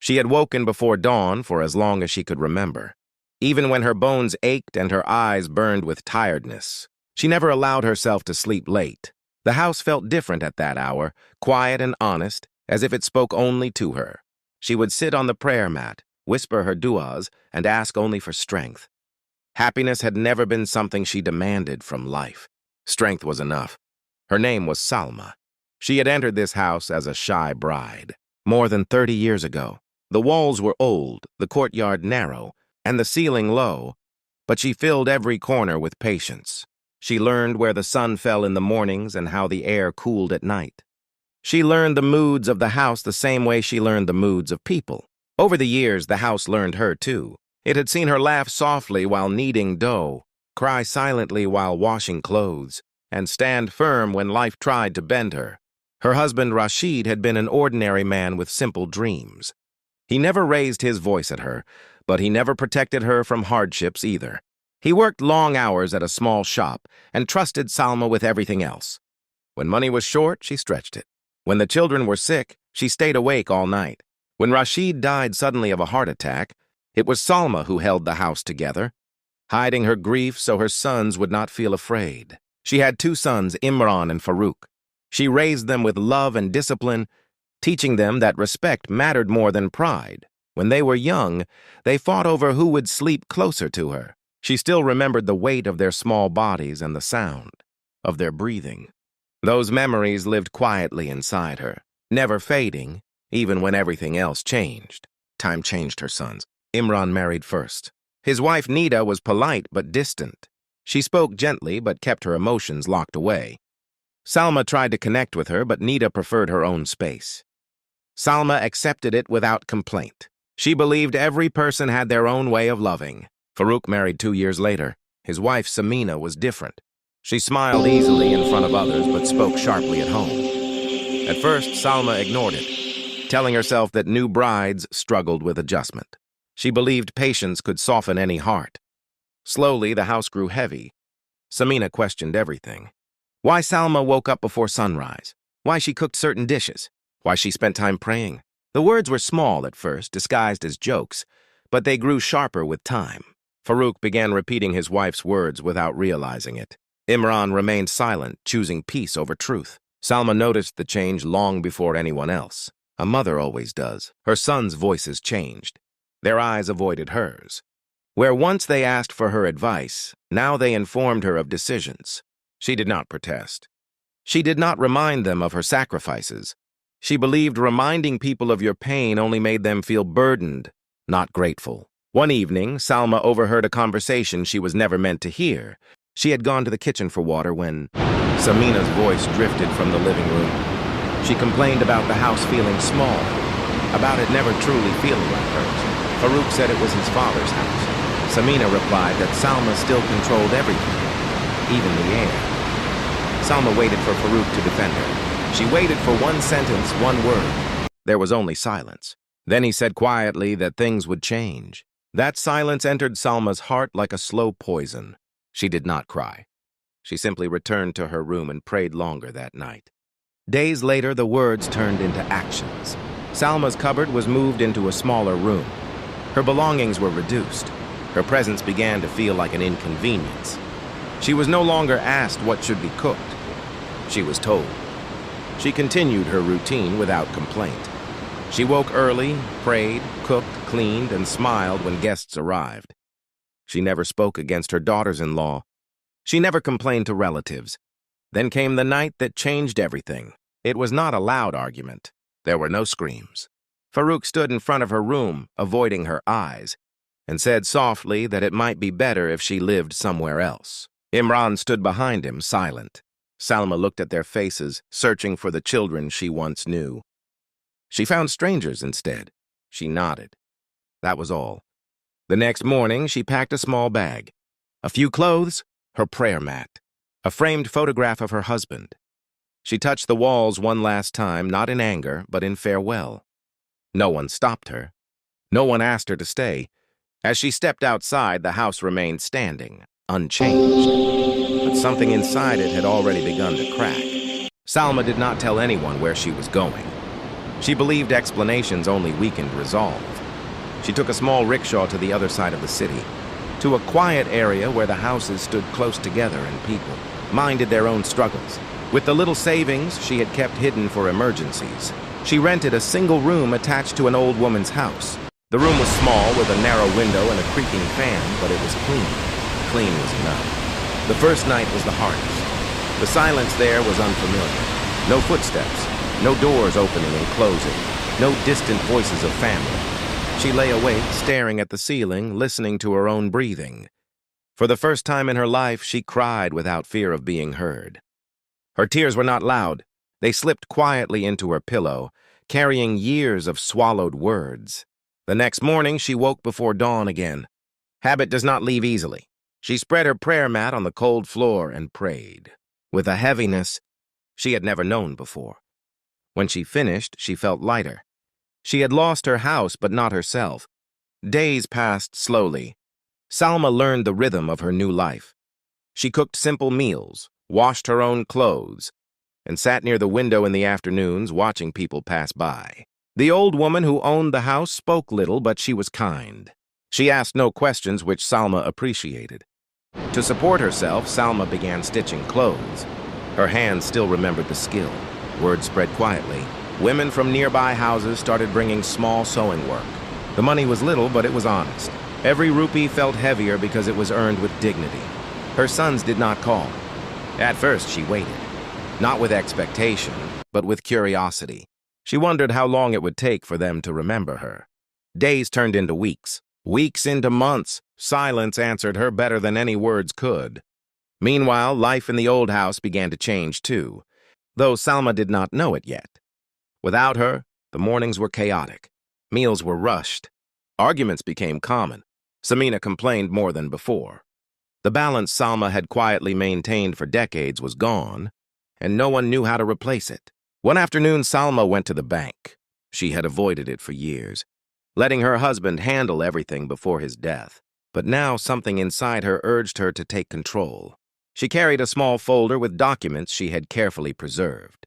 She had woken before dawn for as long as she could remember. Even when her bones ached and her eyes burned with tiredness, she never allowed herself to sleep late. The house felt different at that hour, quiet and honest, as if it spoke only to her. She would sit on the prayer mat, whisper her du'as, and ask only for strength. Happiness had never been something she demanded from life. Strength was enough. Her name was Salma. She had entered this house as a shy bride. More than 30 years ago. The walls were old, the courtyard narrow, and the ceiling low, but she filled every corner with patience. She learned where the sun fell in the mornings and how the air cooled at night. She learned the moods of the house the same way she learned the moods of people. Over the years, the house learned her too. It had seen her laugh softly while kneading dough, cry silently while washing clothes, and stand firm when life tried to bend her. Her husband Rashid had been an ordinary man with simple dreams. He never raised his voice at her, but he never protected her from hardships either. He worked long hours at a small shop and trusted Salma with everything else. When money was short, she stretched it. When the children were sick, she stayed awake all night. When Rashid died suddenly of a heart attack, it was Salma who held the house together, hiding her grief so her sons would not feel afraid. She had 2 sons, Imran and Farouk. She raised them with love and discipline, teaching them that respect mattered more than pride. When they were young, they fought over who would sleep closer to her. She still remembered the weight of their small bodies and the sound of their breathing. Those memories lived quietly inside her, never fading, even when everything else changed. Time changed her sons. Imran married first. His wife Nida was polite but distant. She spoke gently but kept her emotions locked away. Salma tried to connect with her, but Nida preferred her own space. Salma accepted it without complaint. She believed every person had their own way of loving. Farouk married 2 years later. His wife, Samina, was different. She smiled easily in front of others, but spoke sharply at home. At first, Salma ignored it, telling herself that new brides struggled with adjustment. She believed patience could soften any heart. Slowly, the house grew heavy. Samina questioned everything. Why Salma woke up before sunrise, why she cooked certain dishes, why she spent time praying. The words were small at first, disguised as jokes, but they grew sharper with time. Farouk began repeating his wife's words without realizing it. Imran remained silent, choosing peace over truth. Salma noticed the change long before anyone else. A mother always does. Her sons' voices changed. Their eyes avoided hers. Where once they asked for her advice, now they informed her of decisions. She did not protest. She did not remind them of her sacrifices. She believed reminding people of your pain only made them feel burdened, not grateful. One evening, Salma overheard a conversation she was never meant to hear. She had gone to the kitchen for water when Samina's voice drifted from the living room. She complained about the house feeling small, about it never truly feeling like hers. Farouk said it was his father's house. Samina replied that Salma still controlled everything, even the air. Salma waited for Farouk to defend her. She waited for one sentence, one word. There was only silence. Then he said quietly that things would change. That silence entered Salma's heart like a slow poison. She did not cry. She simply returned to her room and prayed longer that night. Days later, the words turned into actions. Salma's cupboard was moved into a smaller room. Her belongings were reduced. Her presence began to feel like an inconvenience. She was no longer asked what should be cooked. She was told. She continued her routine without complaint. She woke early, prayed, cooked, cleaned, and smiled when guests arrived. She never spoke against her daughters-in-law. She never complained to relatives. Then came the night that changed everything. It was not a loud argument. There were no screams. Farouk stood in front of her room, avoiding her eyes, and said softly that it might be better if she lived somewhere else. Imran stood behind him, silent. Salma looked at their faces, searching for the children she once knew. She found strangers instead. She nodded. That was all. The next morning, she packed a small bag. A few clothes, her prayer mat, a framed photograph of her husband. She touched the walls one last time, not in anger, but in farewell. No one stopped her. No one asked her to stay. As she stepped outside, the house remained standing, unchanged. But something inside it had already begun to crack. Salma did not tell anyone where she was going. She believed explanations only weakened resolve. She took a small rickshaw to the other side of the city, to a quiet area where the houses stood close together and people minded their own struggles. With the little savings she had kept hidden for emergencies, she rented a single room attached to an old woman's house. The room was small, with a narrow window and a creaking fan, but it was clean. Clean was enough. The first night was the hardest. The silence there was unfamiliar. No footsteps, no doors opening and closing, no distant voices of family. She lay awake, staring at the ceiling, listening to her own breathing. For the first time in her life, she cried without fear of being heard. Her tears were not loud. They slipped quietly into her pillow, carrying years of swallowed words. The next morning, she woke before dawn again. Habit does not leave easily. She spread her prayer mat on the cold floor and prayed, with a heaviness she had never known before. When she finished, she felt lighter. She had lost her house, but not herself. Days passed slowly. Salma learned the rhythm of her new life. She cooked simple meals, washed her own clothes, and sat near the window in the afternoons watching people pass by. The old woman who owned the house spoke little, but she was kind. She asked no questions, which Salma appreciated. To support herself, Salma began stitching clothes. Her hands still remembered the skill. Word spread quietly. Women from nearby houses started bringing small sewing work. The money was little, but it was honest. Every rupee felt heavier because it was earned with dignity. Her sons did not call. At first, she waited. Not with expectation, but with curiosity. She wondered how long it would take for them to remember her. Days turned into weeks. Weeks into months. Silence answered her better than any words could. Meanwhile, life in the old house began to change too, though Salma did not know it yet. Without her, the mornings were chaotic. Meals were rushed. Arguments became common. Samina complained more than before. The balance Salma had quietly maintained for decades was gone, and no one knew how to replace it. One afternoon, Salma went to the bank. She had avoided it for years, letting her husband handle everything before his death. But now something inside her urged her to take control. She carried a small folder with documents she had carefully preserved.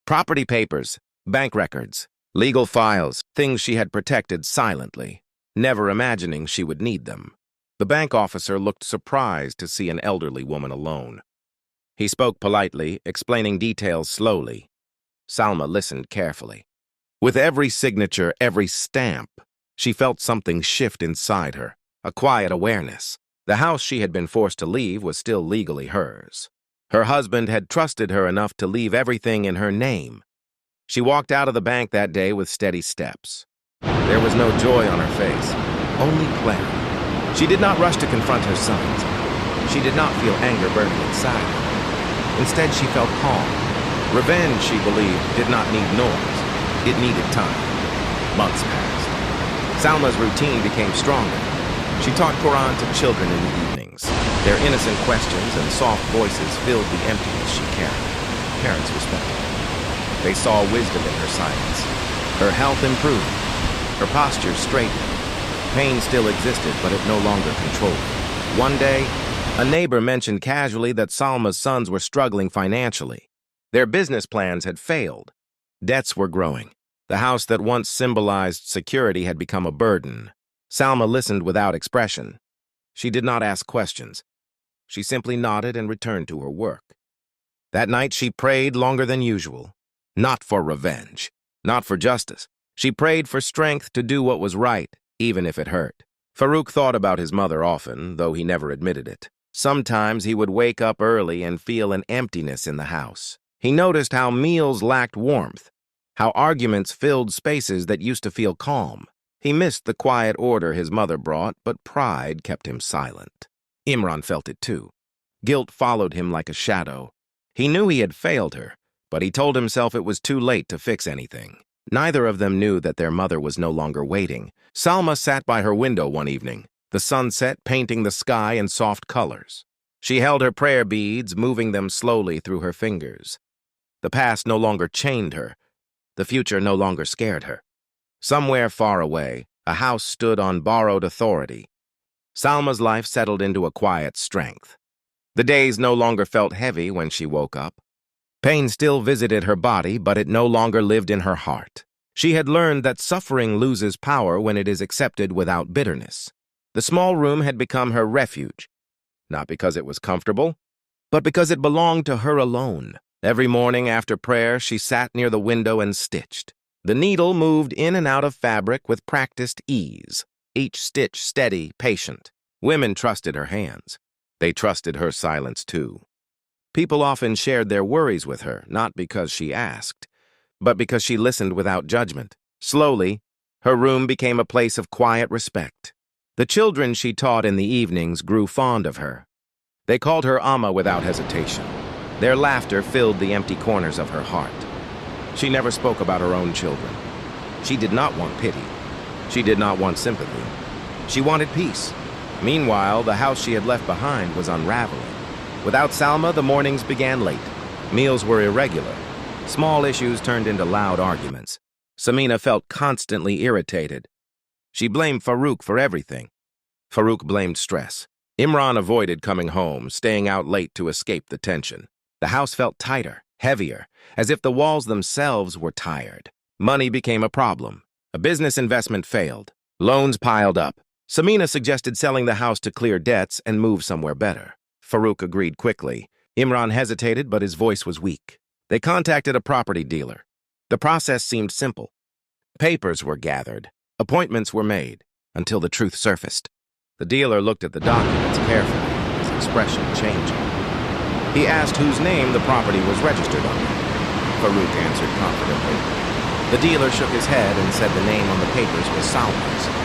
Property papers, bank records, legal files, things she had protected silently, never imagining she would need them. The bank officer looked surprised to see an elderly woman alone. He spoke politely, explaining details slowly. Salma listened carefully. With every signature, every stamp, she felt something shift inside her, a quiet awareness. The house she had been forced to leave was still legally hers. Her husband had trusted her enough to leave everything in her name. She walked out of the bank that day with steady steps. There was no joy on her face, only clarity. She did not rush to confront her sons. She did not feel anger burning inside her. Instead, she felt calm. Revenge, she believed, did not need noise. It needed time. Months passed. Salma's routine became stronger. She taught Quran to children in the evenings. Their innocent questions and soft voices filled the emptiness she carried. Parents respected her. They saw wisdom in her silence. Her health improved. Her posture straightened. Pain still existed, but it no longer controlled her. One day, a neighbor mentioned casually that Salma's sons were struggling financially. Their business plans had failed. Debts were growing. The house that once symbolized security had become a burden. Salma listened without expression. She did not ask questions. She simply nodded and returned to her work. That night she prayed longer than usual. Not for revenge, not for justice. She prayed for strength to do what was right, even if it hurt. Farouk thought about his mother often, though he never admitted it. Sometimes he would wake up early and feel an emptiness in the house. He noticed how meals lacked warmth, how arguments filled spaces that used to feel calm. He missed the quiet order his mother brought, but pride kept him silent. Imran felt it too. Guilt followed him like a shadow. He knew he had failed her, but he told himself it was too late to fix anything. Neither of them knew that their mother was no longer waiting. Salma sat by her window one evening, the sunset painting the sky in soft colors. She held her prayer beads, moving them slowly through her fingers. The past no longer chained her. The future no longer scared her. Somewhere far away, a house stood on borrowed authority. Salma's life settled into a quiet strength. The days no longer felt heavy when she woke up. Pain still visited her body, but it no longer lived in her heart. She had learned that suffering loses power when it is accepted without bitterness. The small room had become her refuge, not because it was comfortable, but because it belonged to her alone. Every morning after prayer, she sat near the window and stitched. The needle moved in and out of fabric with practiced ease, each stitch steady, patient. Women trusted her hands. They trusted her silence too. People often shared their worries with her, not because she asked, but because she listened without judgment. Slowly, her room became a place of quiet respect. The children she taught in the evenings grew fond of her. They called her Amma without hesitation. Their laughter filled the empty corners of her heart. She never spoke about her own children. She did not want pity. She did not want sympathy. She wanted peace. Meanwhile, the house she had left behind was unraveling. Without Salma, the mornings began late. Meals were irregular. Small issues turned into loud arguments. Samina felt constantly irritated. She blamed Farouk for everything. Farouk blamed stress. Imran avoided coming home, staying out late to escape the tension. The house felt tighter, heavier, as if the walls themselves were tired. Money became a problem. A business investment failed. Loans piled up. Samina suggested selling the house to clear debts and move somewhere better. Farouk agreed quickly. Imran hesitated, but his voice was weak. They contacted a property dealer. The process seemed simple. Papers were gathered. Appointments were made, until the truth surfaced. The dealer looked at the documents carefully, his expression changing. He asked whose name the property was registered under. Farouk answered confidently. The dealer shook his head and said the name on the papers was Salma's.